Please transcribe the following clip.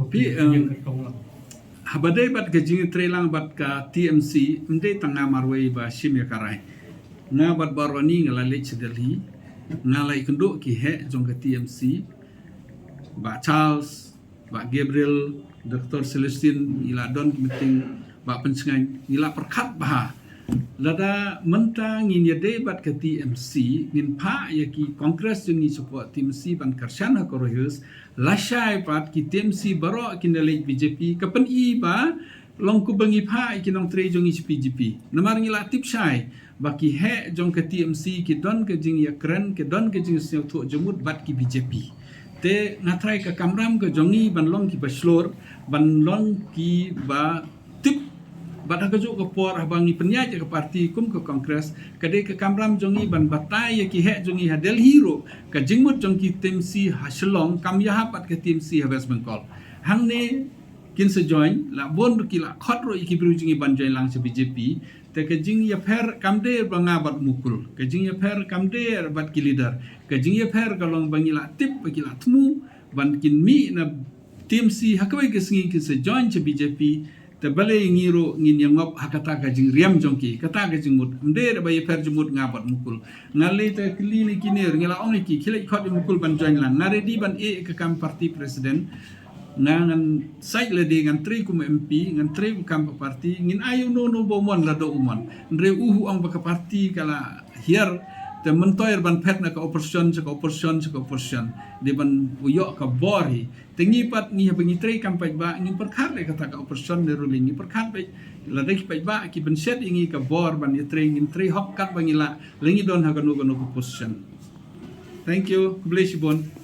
Pi habadai bat ke jingi trelang bat ka TMC mde tanga marwai ba shim ya karai nga bat barwani ngala lech delhi ngala ikunduk ki he jong ka TMC ba Charles ba Gabriel Dr. Celestine ila don meeting ba pencengai ila perkat bah lada mentang ngin ya debat ke TMC ngin pa ya ki kongres jeng ni support TMC ban karsana korohus lashai pat ki TMC baro kinalek BJP kapan i ba long ku bangi pa ki nong tre jong i PGP namar ngila tip shai ba ki he jong ke TMC ki don ke jing ya kren ke don ke jing sel thu jemut bat ki BJP te ngatrai ke kamram ke jongi ban long ki baslor ban long ki ba tip bad hakajuk ke por abangi penyaj ke parti kum ke kongres kade ke kamram jongi ban batai ki he jongi ha Delhi ro ke jingmut jongki TMC haslong kam ya hapat ke TMC West Bengal hang ne kin se join la bon ki la khot ro ki bru jingi ban join lang se BJP te ke jing ya pher kamde banga bat mukul ke jing ya pher kamde bat ki leader ke jing ya pher kalong bangi la tip ki la tmu ban kin mi na TMC hakwe ke singi kin se join se BJP te bale ngiro ngin yang ngop hakata ka jing riam jongki kata ka jing mut mde da baye per jumut ngabat mukul ngale te klini kinir ngela ong ki khile khot mukul ban join lang ngare di ban e ke kam parti presiden ngan site le de ngan tri kum MP ngan tri kam parti ngin ayu no bomon la do umon ndre uhu ong ba parti kala hier te mentoyer ban pet na ka operation de ban uyo ka bori te ngipat ngi ha ngi tre kampai ba ngi perkhat le kata ka operation de ruling ngi perkhat be la de pai ba ki ban set ngi ka bor ban ngi tre hok kat ba ngi la lengi don ha ka no position. Thank you, bless you bon.